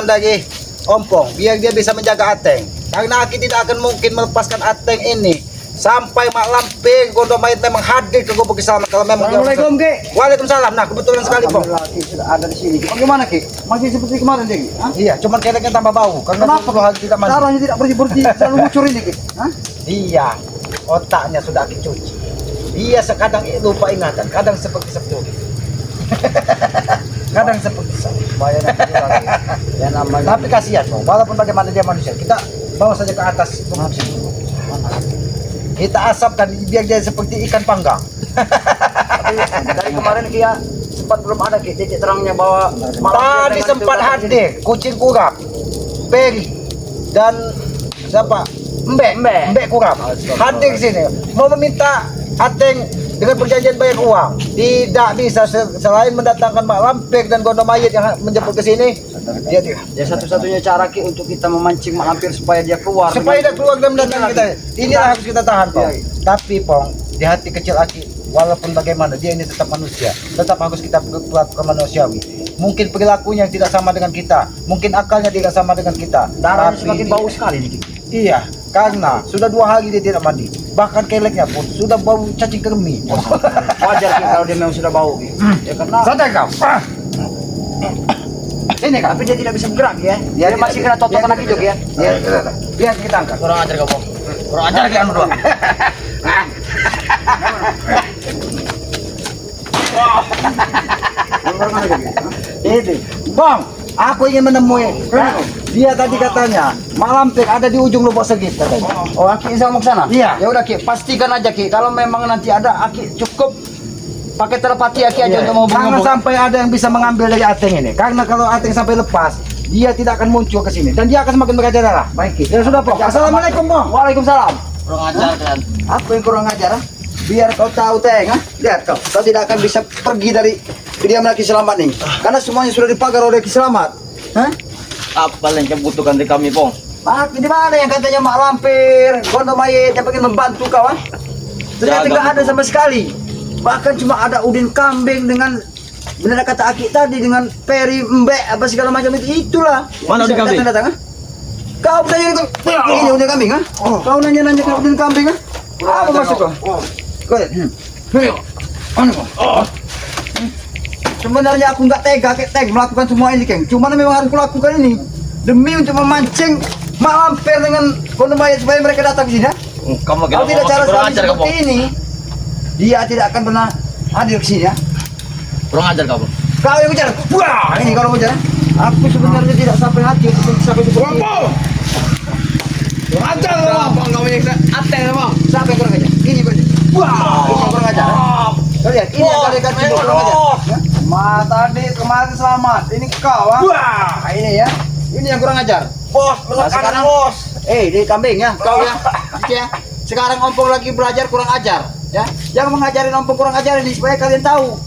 tangan dari ompong biar dia bisa menjaga Ateng. Karena Aki tidak akan mungkin melepaskan Ateng ini sampai Mak Lampir Gondok Mayit memang hadir ke Gubuk Selamat. Kalau memang Assalamualaikum, Ki. Waalaikumsalam. Nah, kebetulan sekali, Pong. Alhamdulillah, Ki, sudah ada di sini. Bagaimana, Ki? Masih seperti kemarin, Ki? Hah? Iya, cuman keleknya tambah bau karena Kenapa? 10 hari tidak mandi. Caranya tidak bersih-bersih, selalu ngucur ini, Ki. Hah? Iya, otaknya sudah Aki cuci. Dia sekadang lupa ingatan, kadang seperti sepuluh. Kadang seperti Bayarnya lagi. Ya namanya. Tapi kasihan, Pong. Walaupun bagaimana dia manusia, kita bawa saja ke atas Gubuk sini. Kita asapkan biar dia seperti ikan panggang. Tapi dari kemarin, Ki, ya, sempat belum ada, Ki, titik terangnya bahwa Tadi sempat hadir kucing kurap, Peri dan siapa? Mbek kurap hadir sini mau meminta Ateng dengan perjanjian bayar uang. Tidak bisa selain mendatangkan Mak Lampir dan Gondok Mayit yang menjemput ke sini. Dia tidak. Ya satu-satunya cara, Ki, untuk kita memancing Mak Lampir supaya dia keluar. Supaya dia keluar dan mendatangkan kita. Inilah harus kita tahan, Pong. Iya. Tapi Pong, di hati kecil Aki, walaupun bagaimana dia ini tetap manusia, tetap harus kita berlaku manusiawi. Mungkin perilakunya yang tidak sama dengan kita, mungkin akalnya tidak sama dengan kita. Darahnya Tapi semakin bau sekali nih, Ki. iya, karena sudah 2 hari dia tidak mandi. Bahkan keleknya pun sudah bau cacing kremi. Wajar, Ki, kalau dia memang sudah bau, Ki. Ya karena Santai kau. ini, tapi dia tidak bisa bergerak, ya. Dia masih kena totokan kaki juga, ya. Ya, biar kita angkat. Kurang ajar kamu. Kurang ajar lagi anu doang. Ini, Bang, aku ingin menemui. Dia tadi katanya Mak Lampir ada di ujung Lubuk Segit katanya. Oh, Aki bisa mau ke sana? Iya. Ya udah, Ki, pastikan aja, Ki. Kalau memang nanti ada, Aki cukup pakai telepati Aki aja untuk mau Karena sampai ada yang bisa mengambil dari Ateng ini. Karena kalau Ateng sampai lepas, dia tidak akan muncul ke sini dan dia akan semakin berdarah. Baik, Ki. Ya sudah, Pong. Assalamualaikum, Bang. Waalaikumsalam. Kurang ajar kan. Apa yang kurang ajar, ah? Biar kau tahu, Teng, ah. Lihat kau tidak akan bisa pergi dari kediaman Ki Selamat nih. Karena semuanya sudah dipagar oleh Ki Selamat. Hah? Apa yang kamu butuhkan dari kami, Pong? Pak, di mana yang katanya Mak Lampir, Gondok Mayit yang pengen membantu kau, ah? Ternyata Jangan, nggak ada sama sekali. Bahkan cuma ada Udin Kambing dengan benar kata Aki tadi dengan Peri Mbek apa segala macam itulah. Mana Udin Kambing? Datang, ah? Kau tanya itu, ini Udin Kambing, ah? Kau nanya-nanya ke Udin Kambing, ah? Apa maksud kau? Kau lihat, anu kau? Sebenarnya aku nggak tega, Teng, melakukan semua ini, Keng. Cuma memang harus kulakukan ini demi untuk memancing Mak Lampir dengan Gondok Mayit supaya mereka datang ke sini, ya? Kamu Kalau tidak cara kurang seperti ajar kamu. ini, dia tidak akan pernah hadir ke sini, ya. Kurang ajar kamu. Kau yang bicara, wah ini kalau bicara. Aku sebenarnya tidak sampai hati untuk sampai seperti ini. Kurang ajar kamu. Kamu yang Ateng, Bang. Sampai kurang ajar. Ini berarti. Wah, ini kurang ajar. Kau lihat, ini yang kalian kata kurang ajar. Ya. Tadi kemarin Selamat, ini kau, ah. Wah, ini ya. Ini yang kurang ajar. Bos, sekarang, bos. Ini kambing ya, kau ya. Gitu ya. Sekarang Ompong lagi belajar kurang ajar, ya. Jangan mengajarin Ompong kurang ajar ini supaya kalian tahu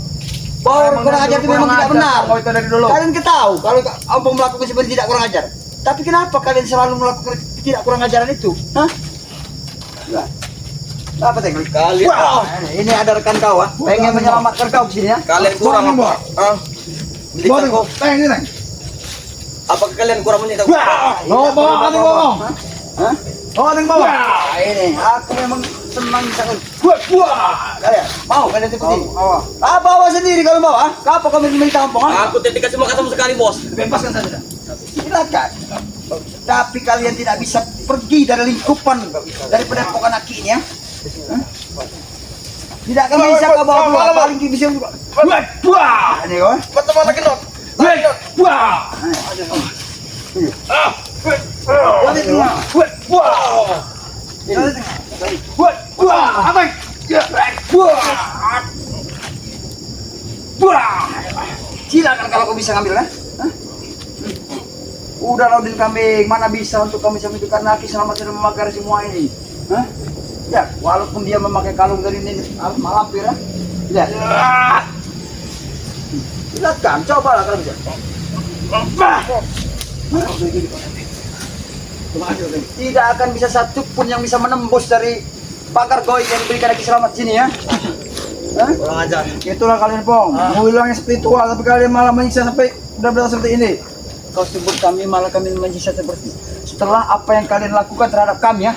bahwa kurang ajar itu memang tidak benar. Kau itu dari dulu. Kalian ketahu kalau Ompong melakukan seperti tidak kurang ajar. Tapi kenapa kalian selalu melakukan tidak kurang ajaran itu? Hah? Ya. Apa teh? Kalian. Wah, ini ada rekan kau, ah. Pengen menyelamatkan kau di sini, ya. Kalian kurang apa? Ah. Belikan kau. Teng ini, Teng. Apakah kalian kurang menyita? Bawa, ada ngomong. Hah? Oh, ada yang bawa. Wah, ini aku memang senang sekali. Wah, kalian mau kalian ikuti? Bawa sendiri kalau mau, ah. Apa kau minta Ompong, ah? Aku tidak kasih mau ketemu sekali, bos. Bebaskan saja. Silakan. Tapi kalian tidak bisa pergi dari lingkupan dari padepokan Aki ini, ya. Hah? Tidak akan bisa kau bawa keluar. Paling bisa. Wah, ini kau. Ketemu lagi, Not. Wah. Kali tengah. Wah. Kali tengah. Wah. Apa? Wah. Wah. Silakan kalau kau bisa ngambil, kan? Hah? Udah Udin Kambing, mana bisa untuk kami sama itu karena Aki Selamat sudah memakai semua ini. Hah? Ya, walaupun dia memakai kalung dari ini Mak Lampir, ya. Lihat. Silakan, cobalah kalau bisa. Tidak akan bisa satu pun yang bisa menembus dari pagar goib yang diberikan Aki Selamat sini, ya. Hah? Kurang ajar. Itulah kalian, Pong. Mau hilangnya spiritual tapi kalian malah menyiksa sampai benar-benar seperti ini. kau sebut kami malah kami menjadi seperti setelah apa yang kalian lakukan terhadap kami ya.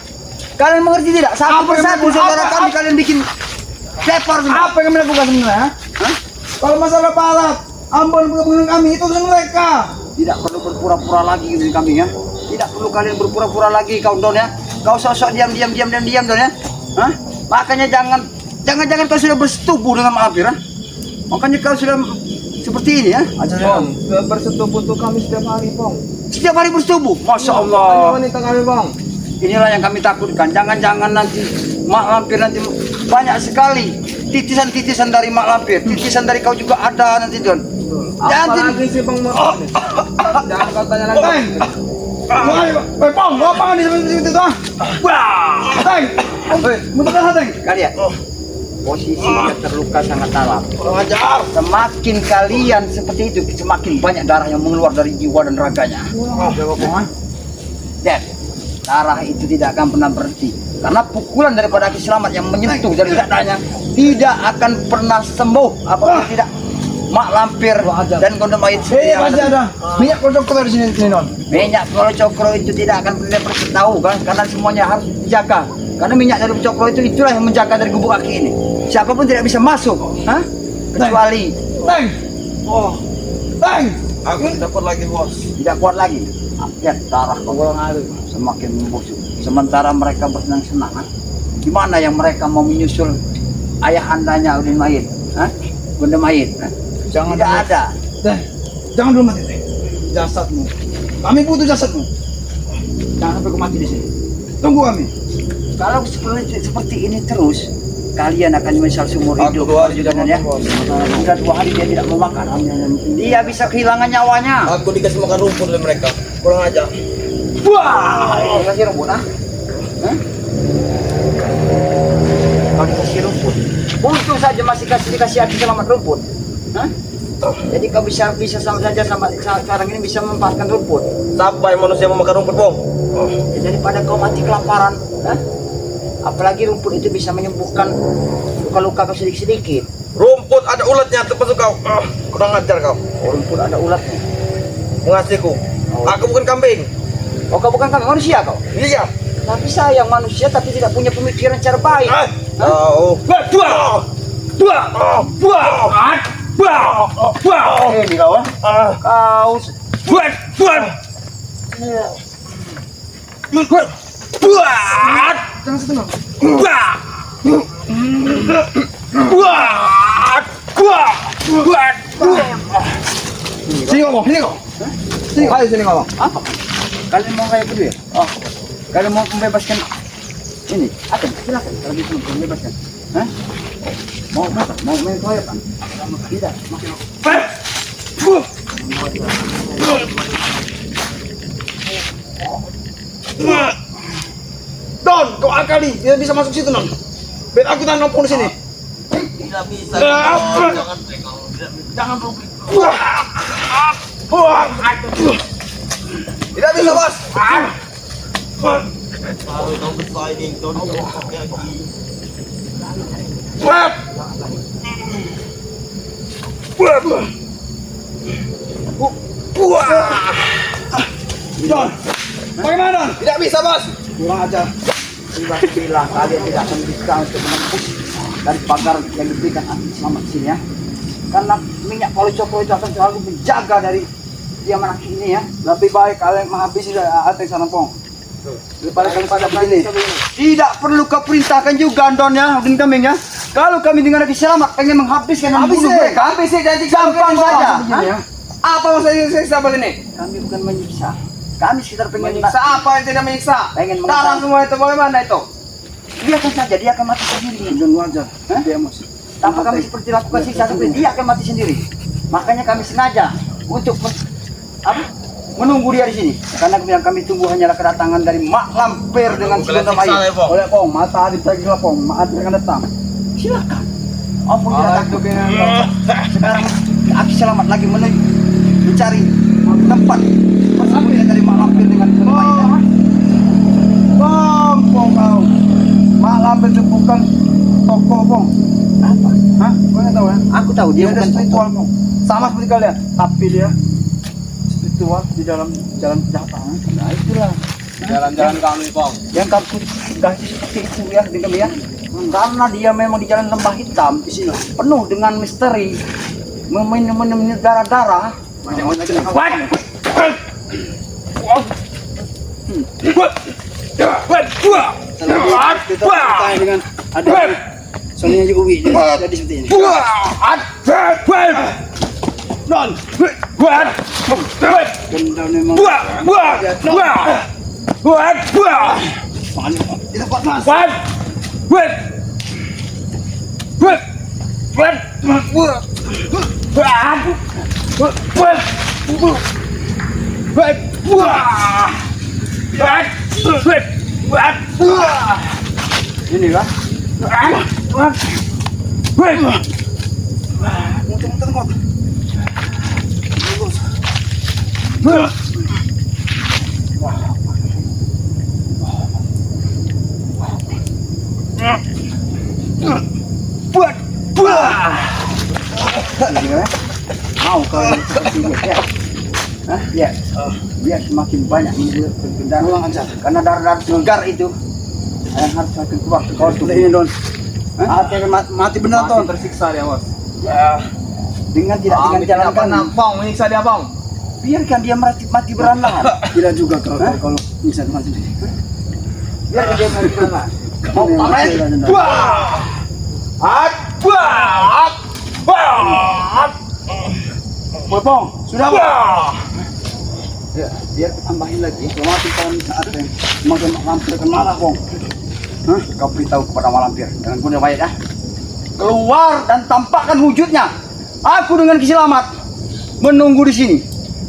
Kalian mengerti tidak? Satu Apa yang persatu mengerti? saudara Apa? kami kalian bikin lepar semua. Apa yang melakukan sebenarnya? Hah? Kalau masalah pahala, Ambon bukan kami itu urusan mereka. Tidak perlu berpura-pura lagi dengan kami ya. Tidak perlu kalian berpura-pura lagi kau Don ya. Kau sosok diam Don ya. Hah? Makanya jangan kau sudah bersetubuh dengan maafir. Makanya kau sudah seperti ini ya. Bang, bersetubuh tuh kami setiap hari, Bang. Setiap hari bersetubuh. Masya Hanya Allah. wanita kami, Bang. Inilah yang kami takutkan. Jangan nanti mak lampir nanti banyak sekali titisan dari mak lampir. Titisan dari kau juga ada nanti Don. Apalagi sih Bang Mor. Jangan katanya lagi. Bang, gua apaan di seperti itu ah? Wah, Teng. Mudah Teng. Kalian posisi kita terluka sangat dalam. Kurang ajar. Semakin kalian seperti itu, semakin banyak darah yang mengeluar dari jiwa dan raganya. Dan darah itu tidak akan pernah berhenti. Karena pukulan daripada Ki Selamat yang menyentuh dari dadanya tidak akan pernah sembuh apabila tidak mak lampir dan gondomayit Masih ada minyak kodok di sini Non. minyak kalau cokro itu tidak akan pernah bertahu kan, karena semuanya harus dijaga. Karena minyak dari cokro itulah yang menjaga dari gubuk aki ini. Siapapun tidak bisa masuk, hah? Kecuali Teng. Oh. Teng. Aku tidak kuat lagi, Bos. tidak kuat lagi. Ya darah semakin membusuk. Sementara mereka bersenang-senang, hah? Gimana yang mereka mau menyusul ayah andanya Udin Mayit, hah? Bunda Mayit, hah? Jangan Tidak dulu. ada. Teng. Jangan dulu mati, Teng. Jasadmu. Kami butuh jasadmu. Jangan sampai kau mati di sini. Tunggu kami. Kalau seperti ini terus, kalian akan menyesal seumur hidup. Ya. Sudah 2 hari dia tidak mau makan. Dia bisa kehilangan nyawanya. Aku dikasih makan rumput oleh mereka. Kurang aja. Wah, dikasih rumput, ah? Hah? Kalau dikasih rumput, untung saja masih dikasih Aki Selamat rumput. Hah? Jadi kau bisa sama saja sama sekarang ini bisa memanfaatkan rumput. Sampai manusia memakan rumput, Bang. Ya, daripada kau mati kelaparan, hah? Apalagi rumput itu bisa menyembuhkan luka-luka kau sedikit-sedikit. Rumput ada ulatnya termasuk kau. Kurang ajar kau. Oh, rumput ada ulat nih. Mengasihiku. Aku bukan kambing. Oh, kau bukan kami manusia kau. Iya. Tapi sayang manusia tapi tidak punya pemikiran cara baik. Oh. Ini kau, ah? Kau Jangan setenang. Sini ngomong, sini kau. Sini, ayo sini ngomong. apa? Kalian mau kayak gitu ya? Oh, kalian mau membebaskan ini? Akan silakan kalau bisa membebaskan. Hah? Mau apa? Mau main koyokan? Tidak. Makin Don, kau akali, dia bisa masuk situ, Non. Biar aku tahan di sini. Tidak bisa. Jangan bro. Tidak bisa, Bos. Baru kau bersaing, Don. Don, bagaimana, Don? Tidak bisa, Bos. kurang ajar. Tiba-tiba kalian tidak akan bisa untuk menembus dari pagar yang diberikan Aki Selamat sini ya. Karena minyak kalau cokro itu akan selalu menjaga dari diaman Aki ini ya. Lebih baik kalian menghabisi Ate sana Pong. Daripada kalian pada begini. Tidak perlu kau perintahkan juga Don ya, Udin Kambing ya. Kalau kami dengan Aki Selamat pengen menghabiskan dan membunuh mereka, Habis jadi gampang saja. begini ya. Hah? Apa maksudnya siksa ini? Kami bukan menyiksa. Kami sekitar pengen Menyiksa apa yang tidak menyiksa? Pengen Darah semua itu bagaimana itu? biarkan saja dia akan mati sendiri. Dan wajar. Hah? Dia emosi. Tanpa kami seperti lakukan siksa seperti dia akan mati sendiri. Makanya kami sengaja untuk menunggu dia di sini. Karena kami tunggu hanyalah kedatangan dari Mak Lampir dengan si Gondom Air. Oleh Pong, mata dipergi lah Pong, maat akan datang. Silakan. Apa tidak takut? kayaknya. Sekarang Aki Selamat lagi mencari tempat persembunyian dari Mak Lampir dengan Gondom Air. Pong, kau. Mak Lampir itu bukan tokoh, Pong. Apa? Hah? Kau nggak tahu ya? Aku tahu dia Dia ada bukan spiritual, Pong. Sama seperti kalian, tapi dia spiritual. itu wah di dalam jalan jatah. Nah itulah Jalan-jalan kami, Bang. yang kamu kasih seperti itu ya dengan dia. Karena dia memang di jalan lembah hitam penuh dengan misteri, menemani darah-darah. Dengan ada soalnya juga Uwi jadi seperti ini. Dan memang tidak kuat mas. Ini kan? Muter-muter kok. Mau kalau seperti ini ya? Hah? Ya. Biar semakin banyak kendaraan aja. Karena darah-darah segar itu yang harus semakin keluar. Kalau sudah ini Don, mati benar Don. Tersiksa dia, Bos. Ya. Dengan tidak dengan jalan kanan. Bang, menyiksa dia, Bang. Biarkan dia mati beranlahan. Tidak juga kalau bisa mati. Biarkan dia mati beranlahan. Mau pamer? Potong, sudah Bang. Ya, biar tambahin lagi. Mati kalau saat yang makin lampir ke marah Bang. Hah? Kau beritahu kepada malampir dengan guna baik ya. Keluar dan tampakkan wujudnya. Aku dengan Kiselamat menunggu di sini.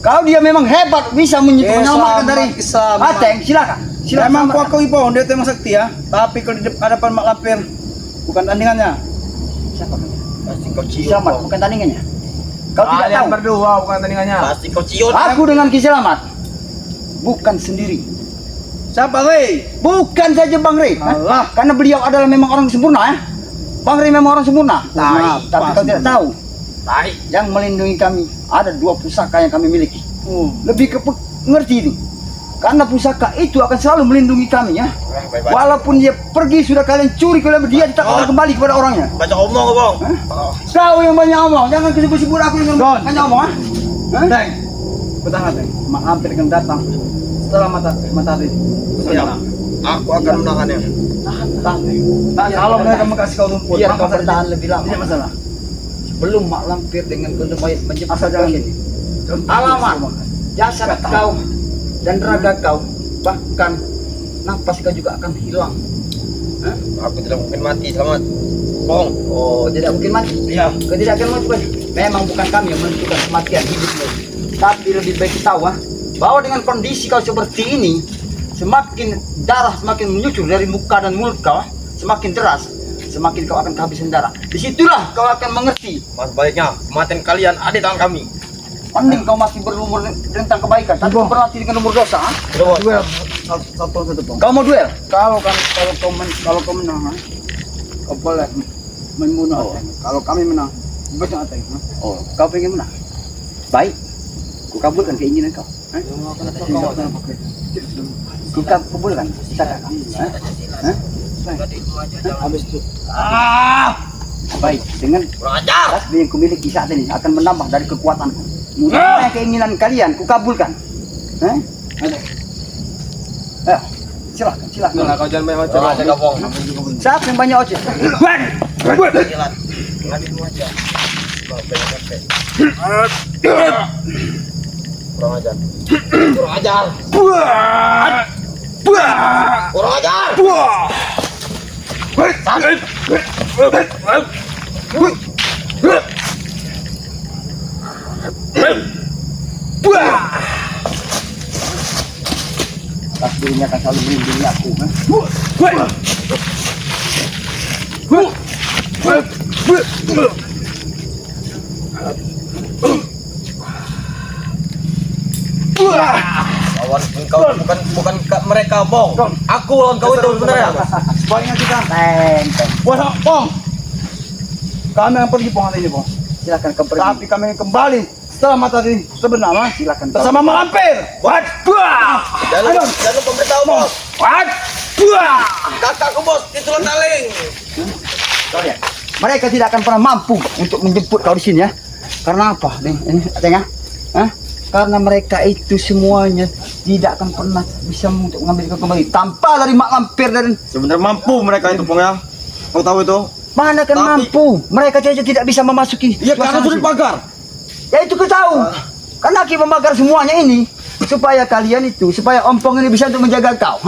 Kalau dia memang hebat bisa menyelamatkan dari Ateng, silakan. Memang kau akui Bang, dia memang sakti ya. Tapi kalau di hadapan Mak Lampir bukan tandingannya. Siapa? Pasti kau cium. Kiselamat bukan tandingannya. Kau tidak tahu. Kalian berdua bukan tandingannya. Pasti kau cium. Aku dengan Kiselamat bukan sendiri. Siapa, Rey? Bukan saja Bang Rey. Allah. Karena beliau adalah memang orang sempurna ya. Bang Rey memang orang sempurna. Tai. Tapi kau tidak tahu. Tai. Yang melindungi kami ada 2 pusaka yang kami miliki. Lebih ke ngerti itu. Karena pusaka itu akan selalu melindungi kami ya. Baik-baik. Walaupun dia pergi sudah kalian curi kalau dia tetap akan kembali kepada orangnya. Baca omong kau, Bang. Kau yang banyak omong, jangan kesebut-sebut aku yang Don. banyak omong ah. Teng. Bertahan, Teng. Mak Lampir akan datang Setelah matahari. Siap. Aku akan menangannya. Nah, kalau mereka mengasih kau rumput, Biar maka kau bertahan lebih lama. tidak masalah. Belum Mak Lampir dengan gendeng baik menjemput Asal jangan ini. Alamat, jasad kau dan raga kau, bahkan nafas kau juga akan hilang. Aku tidak mungkin mati, selamat. Bang. Oh, tidak mungkin mati. Iya. Kau tidak akan mati. Memang bukan kami yang menentukan kematian hidupmu. Tapi lebih baik kita tahu bahwa dengan kondisi kau seperti ini, semakin darah semakin menyucur dari muka dan mulut kau, semakin deras, semakin kau akan kehabisan darah. Disitulah kau akan mengerti. Mas baiknya kematian kalian ada di tangan kami. Mending kau masih berumur tentang kebaikan, tapi kau berarti dengan umur dosa. Bos. Duel satu Bang. Kau mau duel? Kalau kau menang, kau boleh membunuh Ateng. Kalau kami menang, bebas Ateng. Oh, kau pengen menang? Baik, ku kabulkan keinginan kau. Ku kabulkan. Silakan. Habis itu. Baik, dengan Kurang ajar. tasbih yang kumiliki saat ini akan menambah dari kekuatanku. Mudah-mudahan keinginan kalian ku kabulkan. Silakan. Kau jangan banyak macam. Kurang ajar kau, Bang. Siapa yang banyak ojek? Jalan. Ngadil dulu aja. Bang, banyak capek. Kurang ajar. Kurang ajar. Kurang ajar. Tasbih ini akan selalu melindungi aku. Lawan engkau bukan mereka, Bang. Aku lawan kau itu sebenarnya. Sebaiknya kita. Teng. Puasa, Bang. Kami akan pergi Bang hari ini, Bang. Silakan kau pergi. Tapi kami akan kembali Selamat tadi sebenarnya silakan. Bersama Malampir. What? Buah. Jangan lupa beritahu bos. What? Buah. Kakakku bos, itulah taling. Kau lihat, mereka tidak akan pernah mampu untuk menjemput kau di sini ya. Karena apa? Ini katanya, karena mereka itu semuanya tidak akan pernah bisa untuk mengambil kau kembali tanpa dari mak lampir dan Sebenarnya mampu mereka itu Pong ya. Kau tahu itu? mana kan mampu? Mereka saja tidak bisa memasuki. Iya karena sudah pagar. Ya itu kau tahu. Karena kita membakar semuanya ini supaya kalian itu, supaya ompong ini bisa untuk menjaga kau.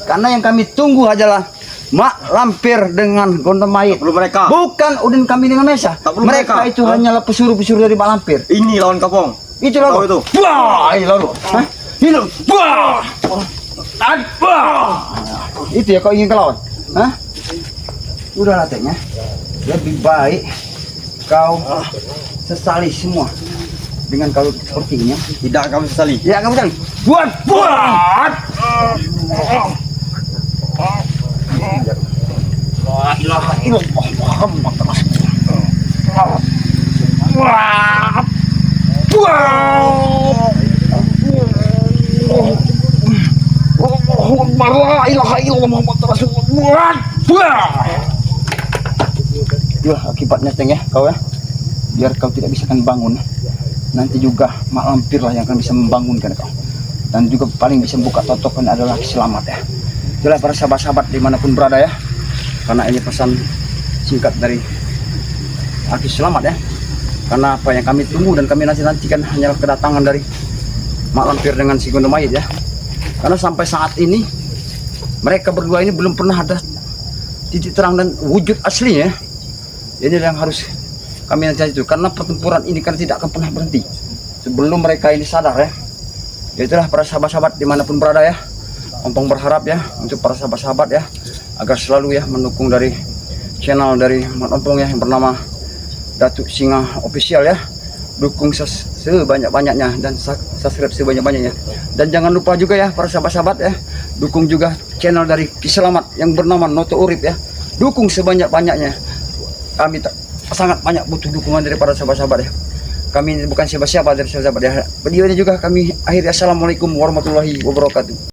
Karena yang kami tunggu adalah mak lampir dengan gondom mayit. Perlu mereka. Bukan udin kami dengan Mesa. Tak perlu Mereka mereka. itu hanyalah pesuruh-pesuruh dari mak lampir. Ini lawan Kapong. Itu Tahu lalu. itu? Wah, ini lalu. Ini lalu. Buah. Buah. Itu ya kau ingin ke lawan. Udah latihnya. Lebih baik kau sesali semua dengan kalau seperti ini. Tidak kami sesali. Ya kamu cari. Buat. Buat. La ilaha illallah Muhammad Rasulullah. Buah. La ilaha illallah Muhammad Rasulullah. Buah. Itulah akibatnya Teng ya kau ya. Biar kau tidak bisa kan bangun. Nanti juga mak lampir lah yang akan bisa membangunkan kau. Dan juga paling bisa membuka totokan adalah Selamat ya. Itulah para sahabat-sahabat dimanapun berada ya. Karena ini pesan singkat dari Aki Selamat ya. Karena apa yang kami tunggu dan kami nantikan hanyalah kedatangan dari mak lampir dengan si gondom mayit ya. Karena sampai saat ini mereka berdua ini belum pernah ada titik terang dan wujud asli ya. Ini yang harus kami nanti itu, karena pertempuran ini kan tidak akan pernah berhenti sebelum mereka ini sadar ya. Itulah para sahabat-sahabat dimanapun berada ya. Ompong berharap ya untuk para sahabat-sahabat ya agar selalu ya mendukung dari channel dari Mat Ompong ya yang bernama Datuk Singa Official ya. Dukung sebanyak-banyaknya dan subscribe sebanyak-banyaknya. Dan jangan lupa juga ya para sahabat-sahabat ya, dukung juga channel dari Ki Selamat yang bernama Noto Urip ya. Dukung sebanyak-banyaknya. Kami sangat banyak butuh dukungan dari para sahabat-sahabat ya. Kami bukan siapa-siapa dari sahabat ya. Video ini juga kami akhiri. Assalamualaikum warahmatullahi wabarakatuh.